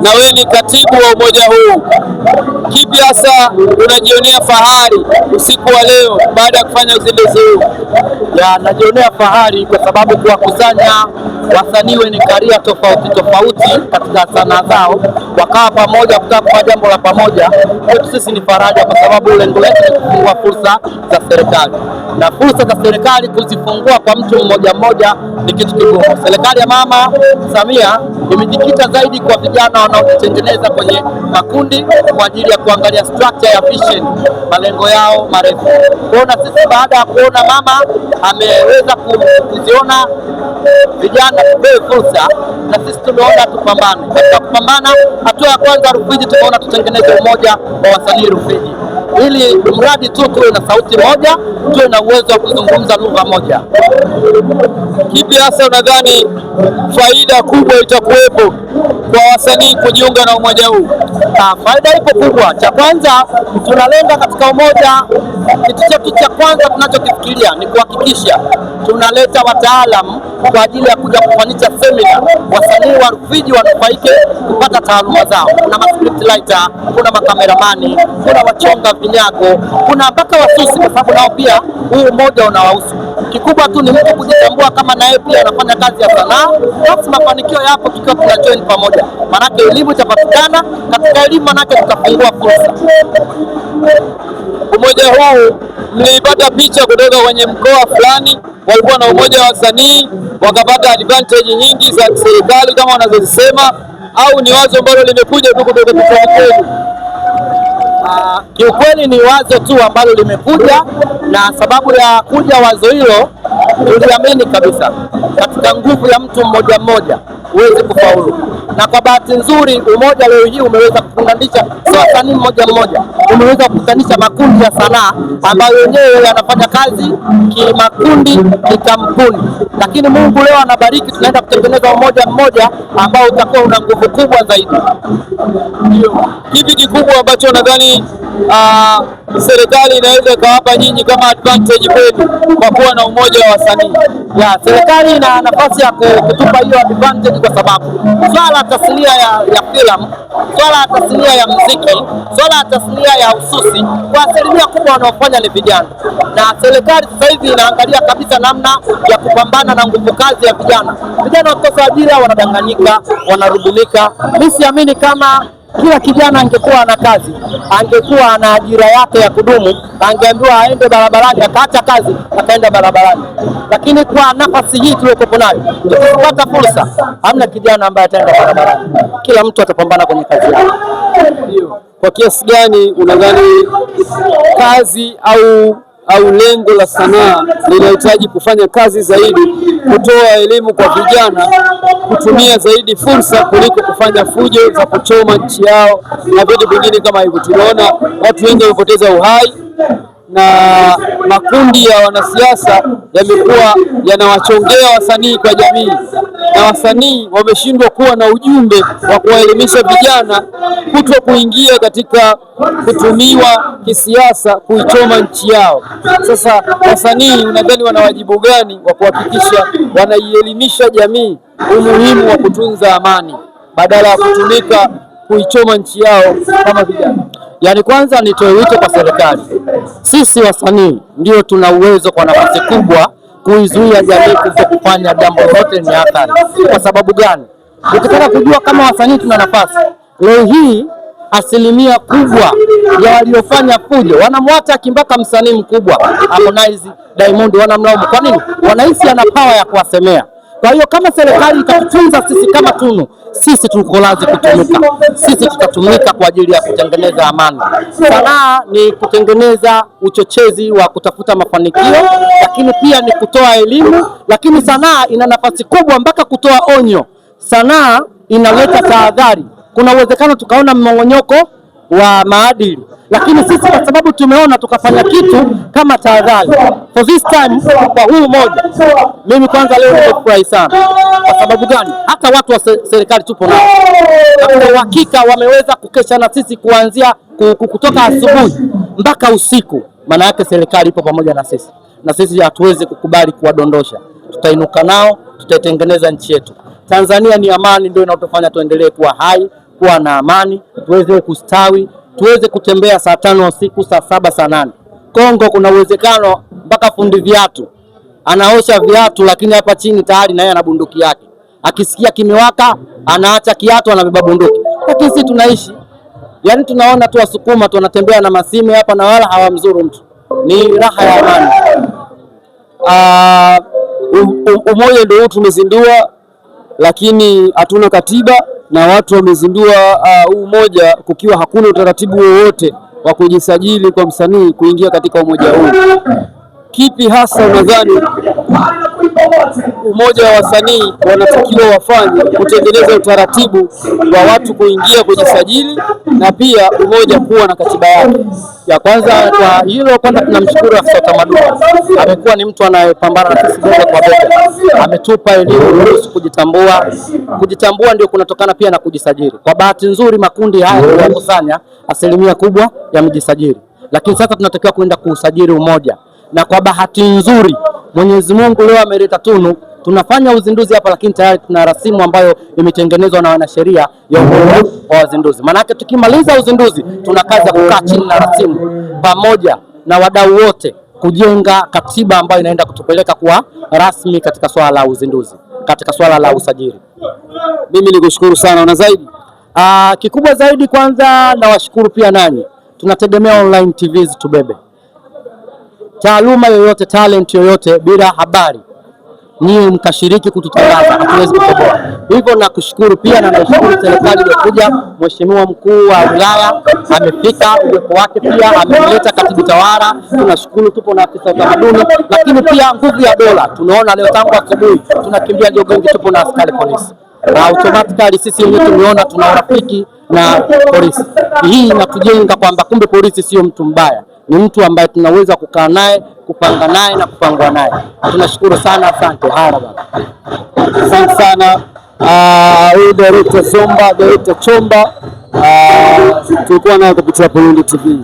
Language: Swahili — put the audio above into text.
na wewe ni katibu wa umoja huu. Kipi hasa unajionea fahari usiku wa leo baada ya kufanya uzinduzi huu? Najionea fahari kwa sababu kuwakusanya wasanii wenye karia tofauti tofauti katika sanaa zao wakawa pamoja kutaka kwa jambo la pamoja, kwetu sisi ni faraja, kwa sababu lengo letu ni kufungua fursa za serikali, na fursa za serikali kuzifungua kwa mtu mmoja mmoja ni kitu kigumu. Serikali ya Mama Samia imejikita zaidi kwa vijana wanaojitengeneza kwenye makundi kwa ajili ya kuangalia structure ya vision, malengo yao marefu. Kuona sisi baada ya kuona mama ameweza kuziona vijana kupewe fursa, na sisi tumeona tupambane. Katika kupambana, hatua ya kwanza Rufiji tumeona tutengeneze umoja wa wasanii Rufiji, ili mradi tu tuwe na sauti moja, tuwe na uwezo wa kuzungumza lugha moja. Kipi hasa unadhani faida kubwa itakuwepo kwa wasanii kujiunga na umoja huu? Faida ipo kubwa. Cha kwanza, tunalenga katika umoja, kitu chetu cha kwanza tunachokifikiria ni kuhakikisha tunaleta wataalamu kwa ajili ya kuja kufanyisha semina, wasanii wa Rufiji wanufaike kupata taaluma zao. Kuna script writer, kuna makameramani, kuna wachonga vinyago, kuna mpaka wasusi, kwa sababu nao pia huu umoja unawahusu. Kikubwa tu ni mtu kujitambua kama naye pia anafanya kazi ya sanaa, basi mafanikio yapo tukiwa tuna join pamoja. Manake elimu itapatikana, katika elimu manake tutafungua fursa. Umoja huu mlipata picha kutoka kwenye mkoa fulani, walikuwa na umoja wa wasanii wakapata advantage nyingi za serikali kama wanazozisema, au ni wazo ambalo limekuja tu kutoka kwenu? Kiukweli ni wazo tu ambalo limekuja, na sababu ya kuja wazo hilo, tuliamini kabisa katika nguvu ya mtu mmoja mmoja uweze kufaulu. Na kwa bahati nzuri umoja leo hii umeweza kuunganisha wasanii mmoja mmoja, umeweza kukutanisha makundi ya sanaa ambayo yenyewe yanafanya kazi kimakundi, kikampuni. Lakini Mungu leo anabariki, tunaenda kutengeneza umoja mmoja ambao utakuwa una nguvu kubwa zaidi. Kipi kikubwa ambacho nadhani serikali inaweza ikawapa nyinyi kama advantage kwenu kwa kuwa na umoja wa wasanii? Serikali ina nafasi ya kutupa hiyo advantage kwa sababu swala la tasnia ya filamu, swala la tasnia ya muziki, swala la tasnia ya ususi, kwa asilimia kubwa wanaofanya ni vijana, na serikali sasa hivi inaangalia kabisa namna ya kupambana na nguvu kazi ya vijana. Vijana wakikosa ajira wanadanganyika, wanarudulika. Mimi siamini kama kila kijana angekuwa na kazi, angekuwa na ajira yake ya kudumu, angeambiwa aende barabarani, akaacha kazi akaenda barabarani. Lakini kwa nafasi hii tuliyokuwa nayo, tukipata fursa, hamna kijana ambaye ataenda barabarani. Kila mtu atapambana kwenye kazi yake. Kwa kiasi gani unadhani kazi au lengo la sanaa linahitaji kufanya kazi zaidi, kutoa elimu kwa vijana, kutumia zaidi fursa kuliko kufanya fujo za kuchoma nchi yao na vitu vingine kama hivyo? Tunaona watu wengi wamepoteza uhai, na makundi ya wanasiasa yamekuwa yanawachongea wasanii kwa jamii, na wasanii wameshindwa kuwa na ujumbe wa kuwaelimisha vijana kuto kuingia katika kutumiwa kisiasa kuichoma nchi yao. Sasa wasanii unadhani wana wajibu gani wa kuhakikisha wanaielimisha jamii umuhimu wa kutunza amani badala ya kutumika kuichoma nchi yao kama vijana? Kwanza nitoe wito kwa serikali. Sisi wasanii ndio tuna uwezo kwa nafasi kubwa kuizuia jamii kufanya jambo lote ni hatari. Kwa sababu gani? Ukitaka kujua kama wasanii tuna nafasi, leo hii asilimia kubwa ya waliofanya fujo wanamwacha kimbaka msanii mkubwa Harmonize, Diamond, wanamlaumu. Kwa nini? Wanahisi ana power ya kuwasemea. Kwa hiyo kama serikali itatutunza sisi kama tunu, sisi tuko lazi kutumika. Sisi tutatumika kwa ajili ya kutengeneza amani. Sanaa ni kutengeneza uchochezi wa kutafuta mafanikio, lakini pia ni kutoa elimu, lakini sanaa ina nafasi kubwa mpaka kutoa onyo. Sanaa inaleta tahadhari. Kuna uwezekano tukaona mmong'onyoko wa maadili, lakini sisi kwa sababu tumeona tukafanya kitu kama tahadhari. For this time, kwa huu moja, mimi kwanza leo nimefurahi sana. Kwa sababu gani? Hata watu wa serikali tupo nao, kwa uhakika wameweza kukesha na sisi kuanzia kutoka asubuhi mpaka usiku. Maana yake serikali ipo pamoja na sisi, na sisi hatuwezi kukubali kuwadondosha. Tutainuka nao, tutaitengeneza nchi yetu. Tanzania ni amani ndio inatufanya tuendelee kuwa hai, kuwa na amani, tuweze kustawi, tuweze kutembea saa 5 usiku, saa 7, saa 8. Kongo kuna uwezekano mpaka fundi viatu anaosha viatu, lakini hapa chini tayari naye ana bunduki yake. Akisikia kimewaka anaacha kiatu, anabeba bunduki. Lakini sisi tunaishi, yani tunaona tu Wasukuma tunatembea na masime hapa na wala hawamzuru mtu. Ni raha ya amani. Umoja ndio huu tumezindua, lakini hatuna katiba na watu wamezindua huu umoja kukiwa hakuna utaratibu wowote wa kujisajili kwa msanii kuingia katika umoja huu. Kipi hasa unadhani umoja wa wasanii wanatakiwa wafanye kutengeneza utaratibu wa watu kuingia kujisajili na pia umoja kuwa na katiba yake? Ya kwanza kwa hilo, kwanza tunamshukuru afisa utamaduni, amekuwa ni mtu anayepambana na sisi bega kwa bega, ametupa elimu kuhusu kujitambua. Kujitambua ndio kunatokana pia na kujisajili. Kwa bahati nzuri makundi haya tunakusanya asilimia kubwa yamejisajili, lakini sasa tunatakiwa kwenda kusajili umoja, na kwa bahati nzuri Mwenyezi Mungu leo ameleta tunu, tunafanya uzinduzi hapa, lakini tayari tuna rasimu ambayo imetengenezwa na wanasheria ya umoja wa wazinduzi. Maana yake tukimaliza uzinduzi tuna kazi ya kukaa chini na rasimu pamoja na wadau wote kujenga katiba ambayo inaenda kutupeleka kuwa rasmi katika swala la uzinduzi, katika swala la usajili. Mimi nikushukuru sana. Na zaidi kikubwa zaidi, kwanza nawashukuru pia nanyi. Tunategemea online TV zitubebe. Taaluma yoyote, talent yoyote, bila habari nyinyi mkashiriki kututangaza, hatuwezi kutoboa. Hivyo nakushukuru pia, na nashukuru serikali iliyokuja, Mheshimiwa Mkuu wa Wilaya amefika, uwepo wake pia ameleta katibu tawala, tunashukuru. Tupo na afisa utamaduni, lakini pia nguvu ya dola tunaona leo tangu asubuhi tunakimbia Jogongi, tupo na askari polisi. Automatically sisi wenyewe tumeona tuna urafiki na polisi. Hii inatujenga kwamba kumbe polisi sio mtu mbaya, ni mtu ambaye tunaweza kukaa naye, kupanga naye na kupangwa naye. Tunashukuru sana, asante. Asante sana. Huyu Director Zomba, Director Chomba, tulikuwa naye kupitia Burundi TV.